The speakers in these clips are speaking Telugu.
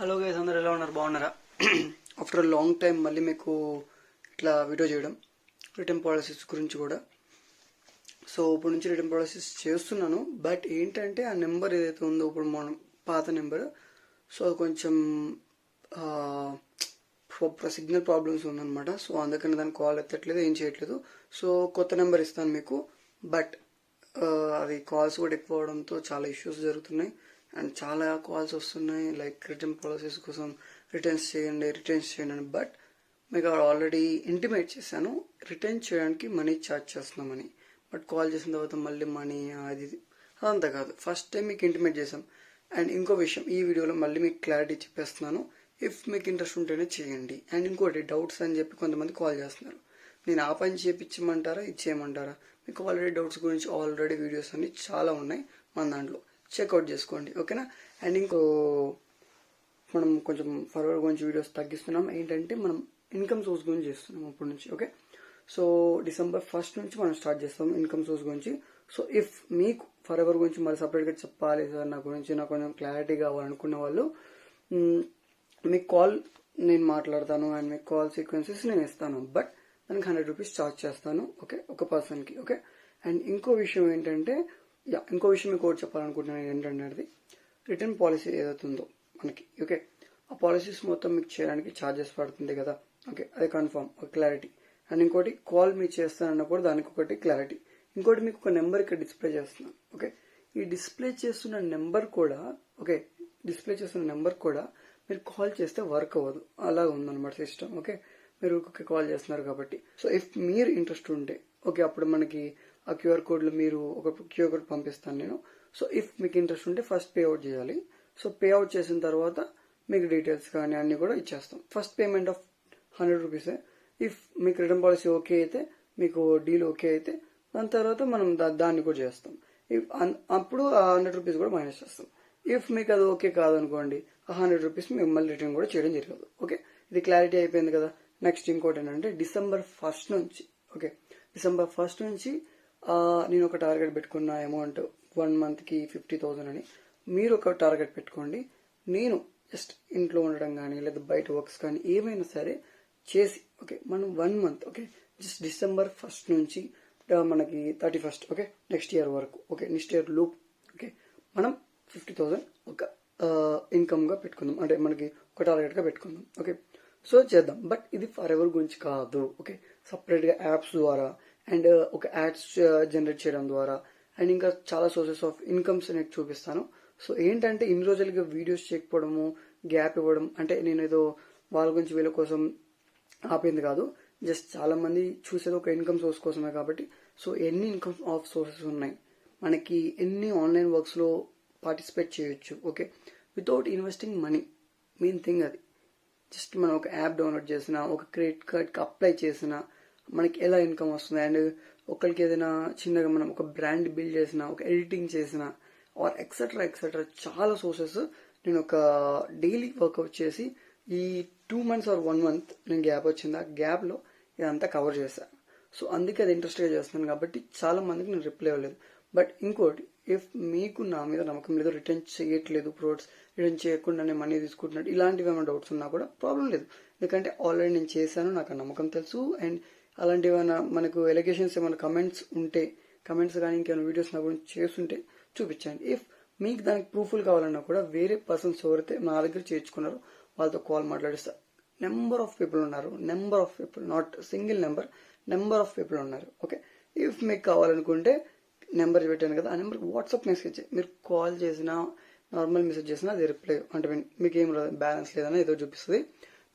హలో గైస్, అందరు ఎలా ఉన్నారు? బాగున్నారా? ఆఫ్టర్ లాంగ్ టైం మళ్ళీ మీకు ఇట్లా వీడియో చేయడం రిటర్న్ పాలసీస్ గురించి కూడా. సో ఇప్పుడు నుంచి రిటర్న్ పాలసీస్ చేస్తున్నాను. బట్ ఏంటంటే ఆ నెంబర్ ఏదైతే ఉందో ఇప్పుడు మనం పాత నెంబర్, సో అది కొంచెం సిగ్నల్ ప్రాబ్లమ్స్ ఉందన్నమాట. సో అందుకని దాన్ని కాల్ ఎత్తట్లేదు, ఏం చేయట్లేదు. సో కొత్త నెంబర్ ఇస్తాను మీకు. బట్ అది కాల్స్ కూడా ఎక్కువ అవడంతో చాలా ఇష్యూస్ జరుగుతున్నాయి అండ్ చాలా కాల్స్ వస్తున్నాయి. లైక్ రిటర్న్ పాలసీస్ కోసం రిటర్న్స్ చేయండి అని. బట్ మీకు ఆల్రెడీ ఇంటిమేట్ చేశాను, రిటర్న్ చేయడానికి మనీ ఛార్జ్ చేస్తున్నామని. బట్ కాల్ చేసిన తర్వాత మళ్ళీ మనీ అది అదంతా కాదు. ఫస్ట్ టైం మీకు ఇంటిమేట్ చేశాం. అండ్ ఇంకో విషయం, ఈ వీడియోలో మళ్ళీ మీకు క్లారిటీ చెప్పేస్తున్నాను. ఇఫ్ మీకు ఇంట్రెస్ట్ ఉంటేనే చేయండి. అండ్ ఇంకోటి, డౌట్స్ అని చెప్పి కొంతమంది కాల్ చేస్తున్నారు. నేను ఆ పని చేయించమంటారా, ఇచ్చేయమంటారా? మీకు ఆల్రెడీ డౌట్స్ గురించి ఆల్రెడీ వీడియోస్ అన్ని చాలా ఉన్నాయి మన దాంట్లో, చెక్అవుట్ చేసుకోండి, ఓకేనా? అండ్ ఇంకో మనం కొంచెం ఫర్వర్డ్ గురించి వీడియోస్ తగ్గిస్తున్నాం. ఏంటంటే మనం ఇన్కమ్ సోర్స్ గురించి చేస్తున్నాం అప్పటి నుంచి, ఓకే? సో December 1st నుంచి మనం స్టార్ట్ చేస్తాం ఇన్కమ్ సోర్స్ గురించి. సో ఇఫ్ మీకు ఫర్ఎవర్ గురించి మరి సపరేట్గా చెప్పాలి సార్, నా గురించి నాకు కొంచెం క్లారిటీ కావాలనుకున్న వాళ్ళు, మీకు కాల్ నేను మాట్లాడతాను అండ్ మీకు కాల్ సీక్వెన్సెస్ నేను ఇస్తాను. బట్ దానికి 100 రూపీస్ ఛార్జ్ చేస్తాను, ఓకే, ఒక పర్సన్కి, ఓకే? అండ్ ఇంకో విషయం ఏంటంటే, ఇంకో విషయం మీకు ఒకటి చెప్పాలనుకుంటున్నాను. ఏంటంటే అది రిటర్న్ పాలసీ ఏదైతుందో మనకి, ఓకే, ఆ పాలసీస్ మొత్తం మీకు చేయడానికి ఛార్జెస్ పడుతుంది కదా, ఓకే, అదే కన్ఫర్మ్, ఒక క్లారిటీ. అండ్ ఇంకోటి, కాల్ మీకు చేస్తానన్నా కూడా దానికి ఒకటి క్లారిటీ. ఇంకోటి, మీకు ఒక నెంబర్ ఇక్కడ డిస్ప్లే చేస్తున్నాను, ఓకే? ఈ డిస్ప్లే చేస్తున్న నెంబర్ కూడా, ఓకే, డిస్ప్లే చేస్తున్న నెంబర్ కూడా మీరు కాల్ చేస్తే వర్క్ అవ్వదు, అలా ఉందన్నమాట సిస్టమ్, ఓకే? మీరు ఒక కాల్ చేస్తున్నారు కాబట్టి. సో ఇఫ్ మీరు ఇంట్రెస్ట్ ఉంటే, ఓకే, అప్పుడు మనకి ఆ క్యూఆర్ కోడ్లో మీరు ఒక క్యూఆర్ కోడ్ పంపిస్తాను నేను. సో ఇఫ్ మీకు ఇంట్రెస్ట్ ఉంటే ఫస్ట్ పే అవుట్ చేయాలి. సో పే అవుట్ చేసిన తర్వాత మీకు డీటెయిల్స్ కానీ అన్నీ కూడా ఇచ్చేస్తాం. ఫస్ట్ పేమెంట్ ఆఫ్ 100 రూపీసే. ఇఫ్ మీకు రిటర్న్ పాలసీ ఓకే అయితే, మీకు డీల్ ఓకే అయితే, దాని తర్వాత మనం దాన్ని కూడా చేస్తాం. అప్పుడు ఆ 100 రూపీస్ కూడా మైనస్ చేస్తాం. ఇఫ్ మీకు అది ఓకే కాదనుకోండి, ఆ 100 రూపీస్ మీకు మళ్ళీ రిటర్న్ కూడా చేయడం జరగదు, ఓకే? ఇది క్లారిటీ అయిపోయింది కదా. నెక్స్ట్ ఇంకోటి ఏంటంటే, December 1st నుంచి, ఓకే, December 1st నుంచి నేను ఒక టార్గెట్ పెట్టుకున్న అమౌంట్ 1 మంత్కి 50,000 అని. మీరు ఒక టార్గెట్ పెట్టుకోండి. నేను జస్ట్ ఇంట్లో ఉండడం కానీ లేదా బయట వర్క్స్ కానీ ఏమైనా సరే చేసి, ఓకే, మనం 1 month, okay, just December 1st నుంచి మనకి 31st, ఓకే, నెక్స్ట్ ఇయర్ వరకు, okay, next year loop, okay, మనం 50,000 ఒక ఇన్కమ్గా పెట్టుకుందాం, అంటే మనకి ఒక టార్గెట్గా పెట్టుకుందాం, ఓకే? సో చేద్దాం. బట్ ఇది ఫర్ ఎవర్ గురించి కాదు, ఓకే? సపరేట్గా యాప్స్ ద్వారా అండ్ ఒక యాడ్స్ జనరేట్ చేయడం ద్వారా అండ్ ఇంకా చాలా సోర్సెస్ ఆఫ్ ఇన్కమ్స్ నేను చూపిస్తాను. సో ఏంటంటే, ఇన్ని రోజులుగా వీడియోస్ చేయకపోవడము, గ్యాప్ ఇవ్వడం అంటే నేను ఏదో వాళ్ళ గురించి వీళ్ళ కోసం ఆపింది కాదు. జస్ట్ చాలా మంది చూసేది ఒక ఇన్కమ్ సోర్స్ కోసమే కాబట్టి. సో ఎన్ని ఇన్కమ్ ఆఫ్ సోర్సెస్ ఉన్నాయి మనకి, ఎన్ని ఆన్లైన్ వర్క్స్లో పార్టిసిపేట్ చేయొచ్చు, okay, without investing money. Main thing అది. జస్ట్ మనం ఒక యాప్ డౌన్లోడ్ చేసిన, ఒక క్రెడిట్ కార్డ్కి అప్లై చేసిన మనకి ఎలా ఇన్కమ్ వస్తుంది. అండ్ ఒకరికి ఏదైనా చిన్నగా మనం ఒక బ్రాండ్ బిల్డ్ చేసిన, ఒక ఎడిటింగ్ చేసిన, ఆర్ ఎక్సెట్రా ఎక్సెట్రా చాలా సోర్సెస్ నేను ఒక డైలీ వర్కౌట్ చేసి ఈ 2 months ఆర్ 1 month నేను గ్యాప్ వచ్చింది, ఆ గ్యాప్లో ఇదంతా కవర్ చేశాను. సో అందుకే అది ఇంట్రెస్ట్గా చేస్తున్నాను కాబట్టి చాలా మందికి నేను రిప్లై ఇవ్వలేదు. బట్ ఇంకోటి, ఇఫ్ మీకు నా మీద నమ్మకం లేదు, రిటర్న్ చేయట్లేదు, ప్రోడక్ట్స్ రిటర్న్ చేయకుండానే మనీ తీసుకుంటున్నట్టు ఇలాంటివి ఏమైనా డౌట్స్ ఉన్నా కూడా ప్రాబ్లం లేదు. ఎందుకంటే ఆల్రెడీ నేను చేశాను, నాకు ఆ నమ్మకం తెలుసు. అండ్ అలాంటివి ఏమైనా మనకు ఎలిగేషన్స్ ఏమైనా కమెంట్స్ ఉంటే, కమెంట్స్ కానీ ఇంకేమైనా వీడియోస్ నా గురించి చేస్తుంటే చూపించండి. ఇఫ్ మీకు దానికి ప్రూఫ్లు కావాలన్నా కూడా వేరే పర్సన్స్ ఎవరైతే నా దగ్గర చేర్చుకున్నారో వాళ్ళతో కాల్ మాట్లాడిస్తా. నెంబర్ ఆఫ్ పీపుల్ ఉన్నారు, number of people, not single number of people ఉన్నారు, ఓకే? ఇఫ్ మీకు కావాలనుకుంటే నెంబర్ పెట్టాను కదా, ఆ నెంబర్కి వాట్సాప్ మెసేజ్, మీరు కాల్ చేసినా నార్మల్ మెసేజ్ చేసినా అది రిప్లై, అంటే మీకు ఏం బ్యాలెన్స్ లేదని ఏదో చూపిస్తుంది.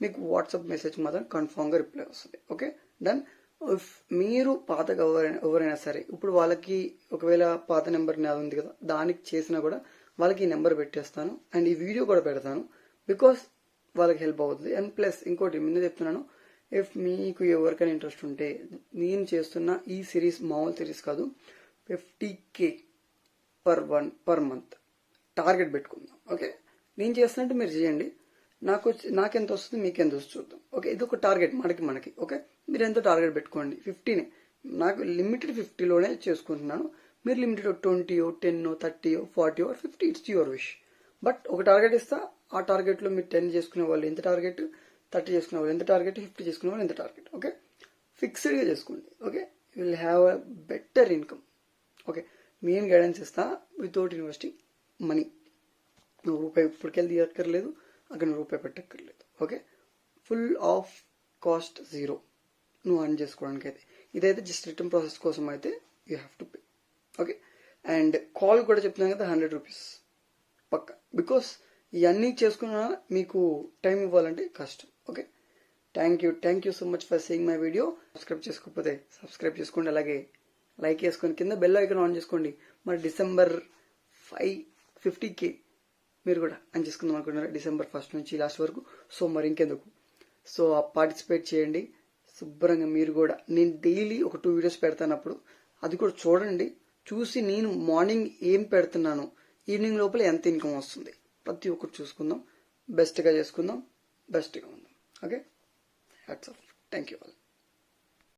మీకు వాట్సాప్ మెసేజ్ మాత్రం కన్ఫామ్గా రిప్లై వస్తుంది, ఓకే? డన్. ఇఫ్ మీరు పాతగా ఎవరైనా సరే, ఇప్పుడు వాళ్ళకి ఒకవేళ పాత నెంబర్ నాది ఉంది కదా, దానికి చేసినా కూడా వాళ్ళకి ఈ నెంబర్ పెట్టేస్తాను అండ్ ఈ వీడియో కూడా పెడతాను. బికాస్ వాళ్ళకి హెల్ప్ అవుతుంది. అండ్ ప్లస్ ఇంకోటి ముందు చెప్తున్నాను, ఇఫ్ మీకు ఎవరికైనా ఇంట్రెస్ట్ ఉంటే, నేను చేస్తున్న ఈ సిరీస్ మామూలు సిరీస్ కాదు, 50K పర్ మంత్ టార్గెట్ పెట్టుకుందాం, ఓకే? నేను చేస్తున్నట్టు మీరు చేయండి, నాకెంత వస్తుంది, మీకు ఎంత వస్తుంది చూద్దాం, ఓకే? ఇది ఒక టార్గెట్ మనకి, ఓకే? మీరు ఎంతో టార్గెట్ పెట్టుకోండి. 50నే నాకు లిమిటెడ్, 50లోనే చేసుకుంటున్నాను. మీరు limited 20, 10, 30, 40 or 50, it's your wish. But ఒక టార్గెట్ ఇస్తా, ఆ టార్గెట్లో మీరు 10 చేసుకునే వాళ్ళు ఎంత టార్గెట్, 30 చేసుకునే వాళ్ళు ఎంత టార్గెట్, 50 చేసుకునే వాళ్ళు ఎంత టార్గెట్. ఓకే, ఫిక్స్డ్గా చేసుకోండి. Okay, you will have a better income. Okay, main guidance ఇస్తా వితౌట్ ఇన్వెస్టింగ్ మనీ. నువ్వు రూపాయి ఇప్పటికెళ్ళి తీయక్కర్లేదు, అక్కడ నువ్వు రూపాయి పెట్టక్కర్లేదు. Okay, full of cost zero నువ్వు అర్న్ చేసుకోవడానికి అయితే. ఇదైతే జస్ట్ రిటర్న్ ప్రాసెస్ కోసం అయితే you have to pay. Okay, and call కూడా చెప్తున్నాను కదా, 100 రూపీస్ పక్క. బికాస్ ఇవన్నీ చేసుకున్నా మీకు టైం ఇవ్వాలంటే కష్టం. Okay, thank you so much for seeing my video. Subscribe చేసుకోకపోతే సబ్స్క్రైబ్ చేసుకోండి, అలాగే లైక్ చేసుకొని కింద బెల్ ఐకాన్ ఆన్ చేసుకోండి. మరి December 50K మీరు కూడా అని చేసుకుందాం అనుకుంటున్నారు December 1st నుంచి లాస్ట్ వరకు. సో మరి ఇంకెందుకు, సో పార్టిసిపేట్ చేయండి శుభ్రంగా. మీరు కూడా నేను డైలీ ఒక 2 వీడియోస్ పెడతానప్పుడు అది కూడా చూడండి. చూసి నేను మార్నింగ్ ఏం పెడుతున్నాను, ఈవినింగ్ లోపల ఎంత ఇన్కమ్ వస్తుంది, ప్రతి ఒక్కటి చూసుకుందాం. బెస్ట్గా చేసుకుందాం, బెస్ట్గా ఉందాం. Okay, hats off. Thank you all.